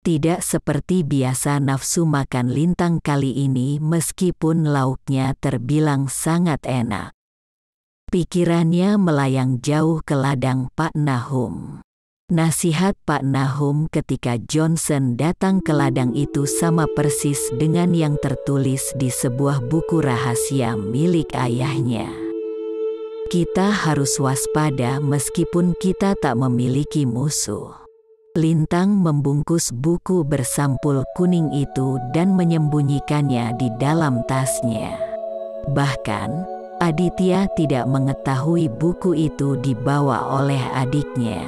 Tidak seperti biasa nafsu makan Lintang kali ini meskipun lauknya terbilang sangat enak. Pikirannya melayang jauh ke ladang Pak Nahum. Nasihat Pak Nahum ketika Johnson datang ke ladang itu sama persis dengan yang tertulis di sebuah buku rahasia milik ayahnya. Kita harus waspada meskipun kita tak memiliki musuh. Lintang membungkus buku bersampul kuning itu dan menyembunyikannya di dalam tasnya. Bahkan, Aditya tidak mengetahui buku itu dibawa oleh adiknya.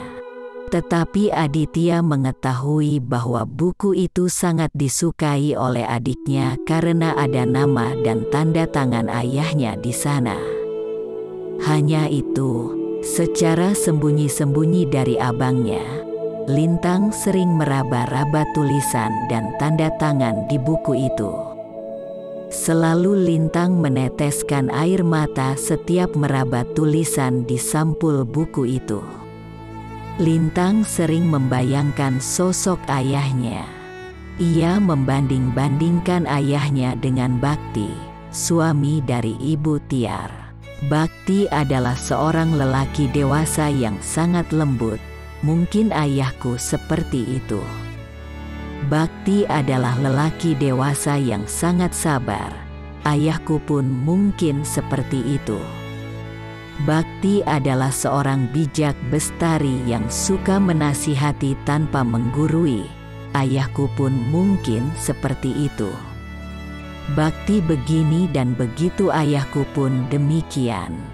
Tetapi Aditya mengetahui bahwa buku itu sangat disukai oleh adiknya karena ada nama dan tanda tangan ayahnya di sana. Hanya itu, secara sembunyi-sembunyi dari abangnya, Lintang sering meraba-raba tulisan dan tanda tangan di buku itu. Selalu Lintang meneteskan air mata setiap meraba tulisan di sampul buku itu. Lintang sering membayangkan sosok ayahnya. Ia membanding-bandingkan ayahnya dengan Bakti, suami dari Ibu Tiar. Bakti adalah seorang lelaki dewasa yang sangat lembut. Mungkin ayahku seperti itu. Bakti adalah lelaki dewasa yang sangat sabar. Ayahku pun mungkin seperti itu. Bakti adalah seorang bijak bestari yang suka menasihati tanpa menggurui. Ayahku pun mungkin seperti itu. Bakti begini dan begitu, ayahku pun demikian.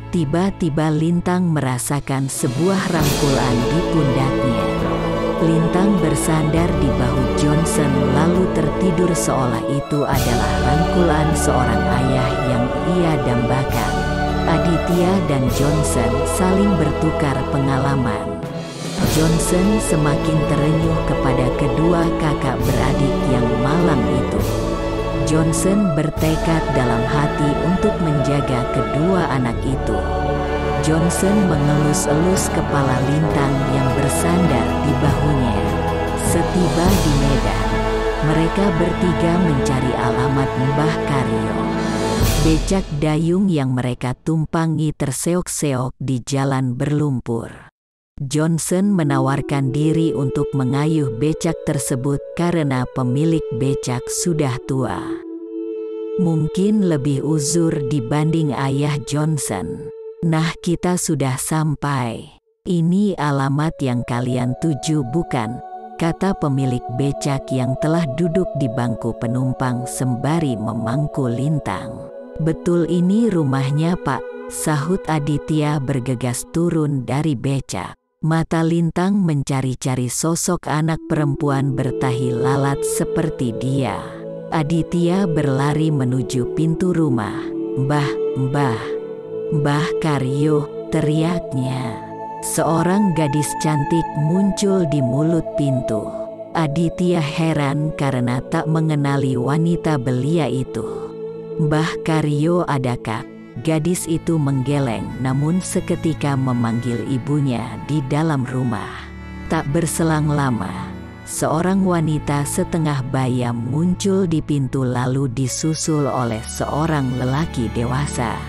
Tiba-tiba Lintang merasakan sebuah rangkulan di pundaknya. Lintang bersandar di bahu Johnson lalu tertidur seolah itu adalah rangkulan seorang ayah yang ia dambakan. Aditya dan Johnson saling bertukar pengalaman. Johnson semakin terenyuh kepada kedua kakak beradik yang malang itu. Johnson bertekad dalam hati untuk menjaga kedua anak itu. Johnson mengelus-elus kepala Lintang yang bersandar di bahunya. Setiba di Medan, mereka bertiga mencari alamat Mbah Karyo. Becak dayung yang mereka tumpangi terseok-seok di jalan berlumpur. Johnson menawarkan diri untuk mengayuh becak tersebut karena pemilik becak sudah tua. Mungkin lebih uzur dibanding ayah Johnson. Nah, kita sudah sampai. Ini alamat yang kalian tuju bukan? Kata pemilik becak yang telah duduk di bangku penumpang sembari memangku Lintang. Betul, ini rumahnya Pak, sahut Aditya bergegas turun dari becak. Mata Lintang mencari-cari sosok anak perempuan bertahi lalat seperti dia. Aditya berlari menuju pintu rumah. Mbah Karyo, teriaknya. Seorang gadis cantik muncul di mulut pintu. Aditya heran karena tak mengenali wanita belia itu. Mbah Karyo, adakah? Gadis itu menggeleng namun seketika memanggil ibunya di dalam rumah. Tak berselang lama, seorang wanita setengah bayam muncul di pintu lalu disusul oleh seorang lelaki dewasa.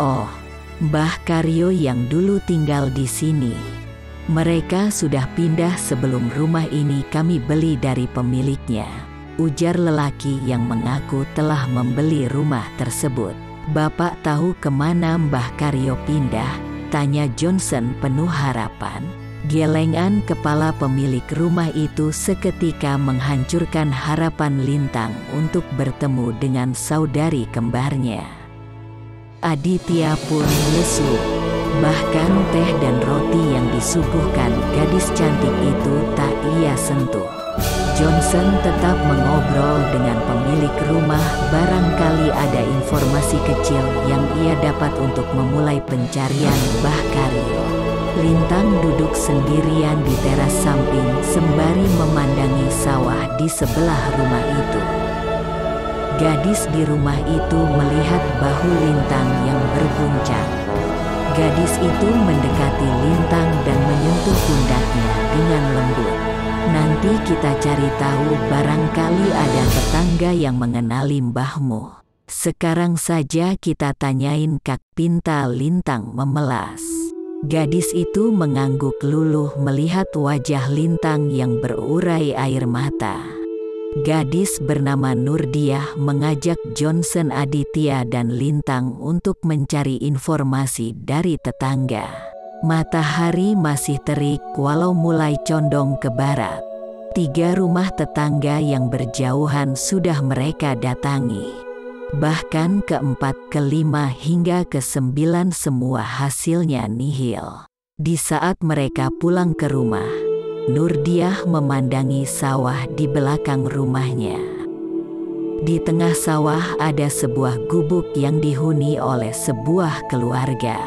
Oh, Mbah Karyo yang dulu tinggal di sini. Mereka sudah pindah sebelum rumah ini kami beli dari pemiliknya, ujar lelaki yang mengaku telah membeli rumah tersebut. Bapak tahu kemana Mbah Karyo pindah? Tanya Johnson penuh harapan. Gelengan kepala pemilik rumah itu seketika menghancurkan harapan Lintang untuk bertemu dengan saudari kembarnya. Aditya pun lesu. Bahkan teh dan roti yang disuguhkan gadis cantik itu tak ia sentuh. Johnson tetap mengobrol dengan pemilik rumah, barangkali ada informasi kecil yang ia dapat untuk memulai pencarian Mbah Karyo. Lintang duduk sendirian di teras samping sembari memandangi sawah di sebelah rumah itu. Gadis di rumah itu melihat bahu Lintang yang berguncang. Gadis itu mendekati Lintang dan menyentuh pundaknya dengan lembut. Nanti Tapi kita cari tahu, barangkali ada tetangga yang mengenali mbahmu. Sekarang saja kita tanyain, Kak pinta Lintang memelas. Gadis itu mengangguk luluh melihat wajah Lintang yang berurai air mata. Gadis bernama Nurdiah mengajak Johnson, Aditya dan Lintang untuk mencari informasi dari tetangga. Matahari masih terik walau mulai condong ke barat. 3 rumah tetangga yang berjauhan sudah mereka datangi. Bahkan ke-4, ke-5 hingga ke-9 semua hasilnya nihil. Di saat mereka pulang ke rumah, Nurdiah memandangi sawah di belakang rumahnya. Di tengah sawah ada sebuah gubuk yang dihuni oleh sebuah keluarga.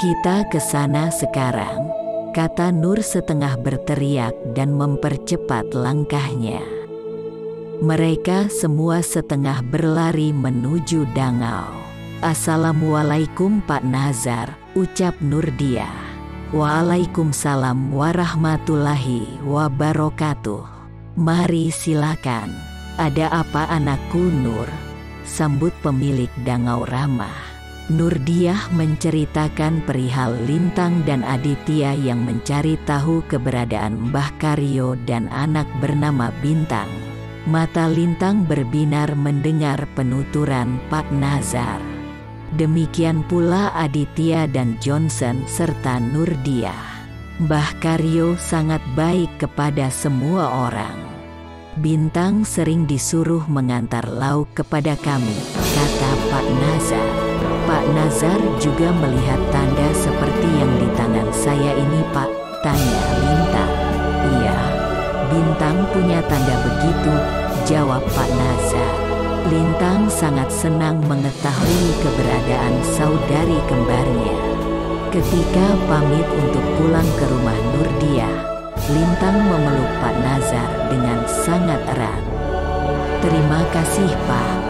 Kita ke sana sekarang, kata Nur setengah berteriak dan mempercepat langkahnya. Mereka semua setengah berlari menuju dangau. Assalamualaikum Pak Nazar, ucap Nurdiah. Waalaikumsalam warahmatullahi wabarakatuh. Mari silakan. Ada apa anakku Nur? Sambut pemilik dangau ramah. Nurdiah menceritakan perihal Lintang dan Aditya yang mencari tahu keberadaan Mbah Karyo dan anak bernama Bintang. Mata Lintang berbinar mendengar penuturan Pak Nazar. Demikian pula Aditya dan Johnson serta Nurdiah. Mbah Karyo sangat baik kepada semua orang. Bintang sering disuruh mengantar lauk kepada kami, kata Pak Nazar. Pak Nazar juga melihat tanda seperti yang di tangan saya ini, Pak, tanya Lintang. Iya, Bintang punya tanda begitu, jawab Pak Nazar. Lintang sangat senang mengetahui keberadaan saudari kembarnya. Ketika pamit untuk pulang ke rumah Nurdiah, Lintang memeluk Pak Nazar dengan sangat erat. Terima kasih Pak.